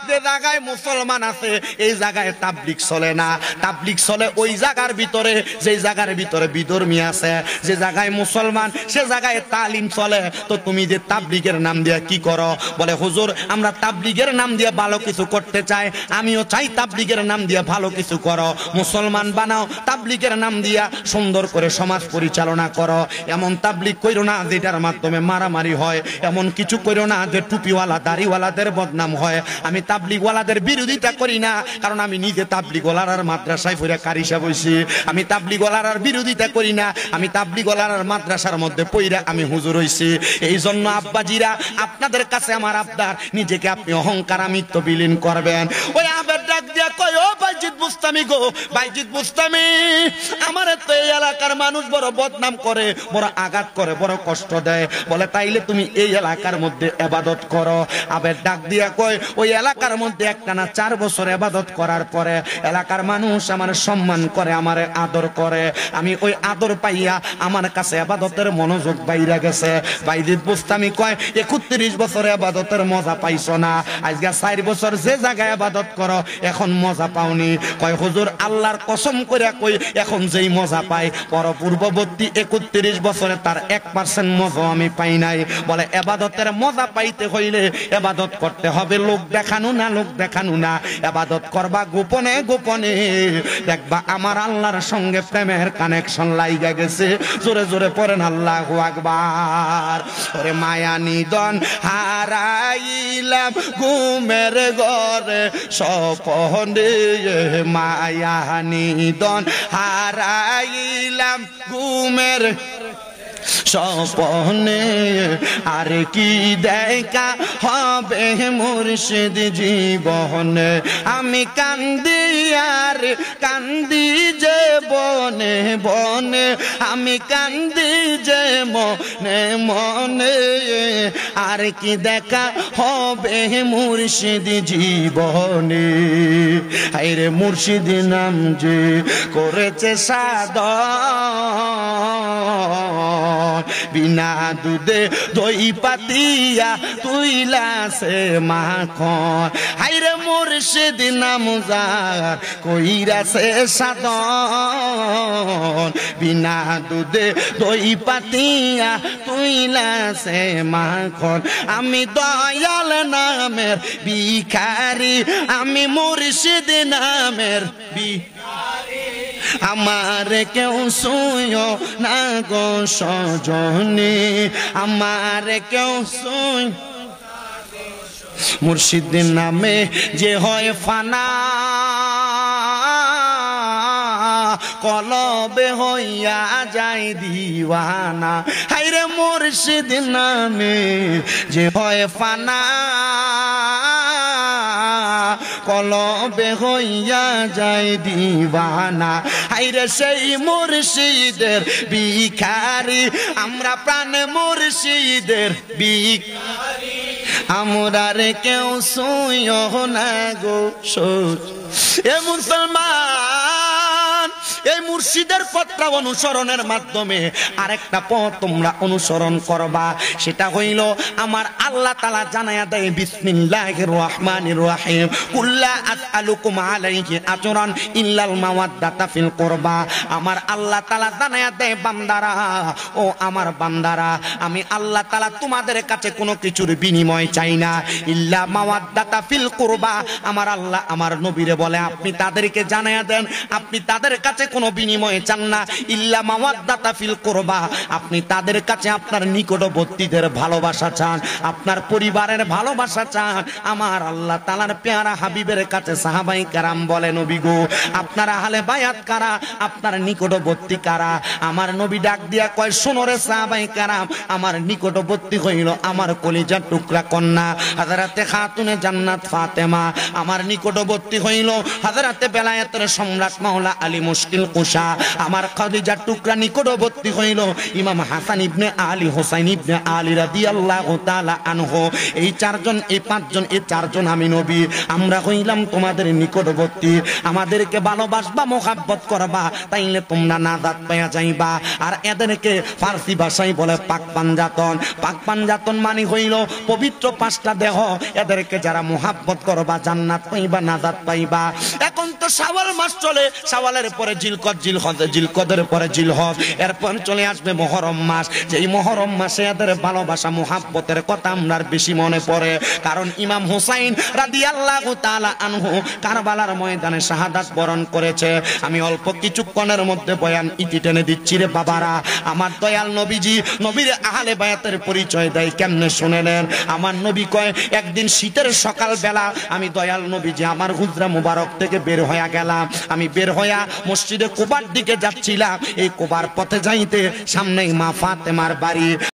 যে জায়গায় মুসলমান আছে এই জায়গায় তাবলীগ চলে না। তাবলীগ চলে ওই জায়গার ভিতরে যে জায়গার ভিতরে বিধর্মী আছে, যে জায়গায় মুসলমান সে জায়গায় তালিম চলে। তো তুমি যে তাবলীগের নাম দিয়ে কি করো? বলে হুজুর আমরা তাবলীগের নাম দিয়ে ভালো কিছু করতে চাই, আমিও চাই তাবলীগের নাম দিয়ে ভালো কিছু করো, মুসলমান বানাও, তাবলীগের নাম দিয়া সুন্দর করে সমাজ পরিচালনা করো। এমন তাবলীগ কইরো না যেটার মাধ্যমে মারামারি হয়, এমন কিছু কইরো না যে টুপিওয়ালা দাড়িওয়ালাদের বদনাম হয়। আমি তাবলীগওয়ালাদের বিরোধিতা করি না, কারণ আমি নিজে তাবলীগওয়ালার মাদ্রাসায় পড়ে কারি সাহেব হইছি। আমি তাবলীগওয়ালার বিরোধিতা করি না, আমি তাবলীগওয়ালার মাদ্রাসার মধ্যে পড়ে আমি হুজুর হইছি। এই জন্য আব্বাজিরা আপনাদের কাছে আমার আবদার, নিজেকে আপনি অহংকার আমিত্ব বিলীন করবেন। ওই আবের ডাক দিয়া কয় ও বাইজিদ বুস্তামি গো, বাইজিদ বুস্তামি আমার তো এই এলাকার মানুষ বড় বদনাম করে, বড় আঘাত করে, বড় কষ্ট দেয়। বলে তাইলে তুমি এই এলাকার মধ্যে ইবাদত করো। আবের ডাক দিয়া কয় ওই এলাকার মধ্যে একটানা 4 বছর ইবাদত করার পরে এলাকার মানুষ আমার সম্মান করে, আমার আদর করে। আমি ওই আদর পাইয়া আমার কাছে ইবাদতের মনোযোগ বাইরে গেছে। বাইজিদ বুস্তামি কয় 31 বছর ইবাদতের মজা পাইছো না, আজকে 4 বছর যে জায়গায় ইবাদত করো এখন মজা পাওনি। কয় হুজুর আল্লাহর কসম করে কই এখন যেই মজা পাই পূর্ববর্তী 31 বছরে তার 1% মজা আমি পাই নাই। বলে ইবাদতের মজা পাইতে হইলে ইবাদত করতে হবে লোক দেখানো না, লোক দেখানো না, ইবাদত করবা গোপনে গোপনে, দেখবা আমার আল্লাহর সঙ্গে প্রেমের কানেকশন লাইগা গেছে। জোরে জোরে পড়েন আল্লাহু আকবার। ওরে মায়া নিদন হারাইলাম ঘুমের ঘরে স্বপনে, মায়া নিদন হারাইলাম ঘুমের স্বপনে, আর কি দেখা হবে মুর্শিদ জীবনে। আমি কান্দি আর কান্দি যে বনে বনে, আমি কান্দি যে মনে মনে, আর কি দেখা হবে মুর্শিদ জীবনে। আরে মুর্শিদ নাম যে করেছে সাধন, বিনা দুধে দই পাতিয়া তুইলাছে মাখন। হাইরে মুর্শিদ নাম যার কইরাছে সাধন, বিনা দুধে দই পাতিয়া তুইলাছে মাখন। আমি দয়াল নামের ভিখারি, আমি মুর্শিদ নামের ভিখারি, আমার কেউ শুইও না গো সজনী, আমার কেউ শুই। মুর্শিদ নামে যে হয় ফানা, কলবে হইয়া যায় দিওয়ানা। হাইরে মুর্শিদ নামে যে হয় ফানা, কলবে হইয়া যায় দিওয়ানা। হাইরে সেই মুর্শিদের ভিখারি, আমরা প্রাণে মুর্শিদের ভিখারি, আমরা রে কেউ শুইও না গো এ মুসলমান। এই মুর্শিদের পথটা অনুসরণের মাধ্যমে আরেকটা পথ তোমরা অনুসরণ করবা, সেটা হইল আমার আল্লাহ তাআলা জানায়া দেয় বিসমিল্লাহির রহমানির রহিম, কুল্লা আসআলুকুম আলাইহি আজরান ইল্লাল মাওয়াদ্দাতা ফিল কুরবা। আমার আল্লাহ তাআলা জানায়া দেয় বান্দারা, ও আমার বান্দারা, আমি আল্লাহ তাআলা তোমাদের কাছে কোনো কিছুর বিনিময় চাই না, ইল্লা মাওয়াদ্দাতা ফিল কুরবা। আমার আল্লাহ আমার নবীরে বলে আপনি তাদেরকে জানায়া দেন আপনি তাদের কাছে কোনো বিনিময় চান না, ইল্লা মাওয়াদ্দাতা ফিল কুরবা। আপনি তাদের কাছে আপনার নিকটবর্তীদের ভালোবাসা চান, আপনার পরিবারের ভালোবাসা চান। আমার আল্লাহ তাআলার পেয়ারা হাবিবের কাছে সাহাবায়ে কেরাম বলে নবী গো আপনারা আহলে বায়াত কারা, আপনার নিকটবর্তী কারা? আমার নবী ডাক দিয়া কয় শোনো রে সাহাবায়ে কেরাম, আমার নিকটবর্তী হইল আমার কলিজার টুকরা কন্যা হযরতে খাতুনে জান্নাত ফাতেমা, আমার নিকটবর্তী হইল হযরতে বেলায়েতের সম্রাট মাওলা আলী মুশকিল কুশা আমার খাদিজার টুকরা নিকটবর্তী হইল ইমাম হাসান ইবনে আলী হোসাইন ইবনে আলী রাদিয়াল্লাহু তাআলা আনহু এই চারজন এই পাঁচজন এই চারজন আমি নবী আমরা হইলাম তোমাদের নিকটবর্তী আমাদেরকে ভালোবাসবা মোহাব্বত করবা তাইলে তোমরা নাজাত পাওয়া যাইবা আর এদেরকে ফার্সি ভাষায় বলে পাক পাঞ্জাতন মানে হইল পবিত্র পাঁচটা দেহ এদেরকে যারা মোহাব্বত করবা জান্নাত পাইবা নাজাত পাইবা এখন তো শাওয়াল মাস চলে শাওয়ালের পরে জিলকদের পরে জিলহজ এরপর চলে আসবে মুহররম মাস যেই মুহররম মাসে এদের ভালোবাসা মোহাব্বতের কথা আমরার বেশি মনে পড়ে কারণ ইমাম হুসাইন রাদিয়াল্লাহু তাআলা আনহু কারবালার ময়দানে শাহাদাত বরণ করেছে আমি অল্প কিছুক্ষণের মধ্যে বয়ান ইতি টেনে দিচ্ছি রে বাবারা আমার দয়াল নবীজি নবীর আহলে বায়াতের পরিচয় দেয় কেমনে শুনে নেন আমার নবী কয় একদিন শীতের সকাল বেলা আমি দয়াল নবীজি আমার হুজরা মুবারক থেকে বের হয়ে গেলাম আমি বের হইয়া মসজিদে কুবার দিকে যাচ্ছিলাম এই কুবার পথে যাইতে সামনেই মা ফাতেমার বাড়ি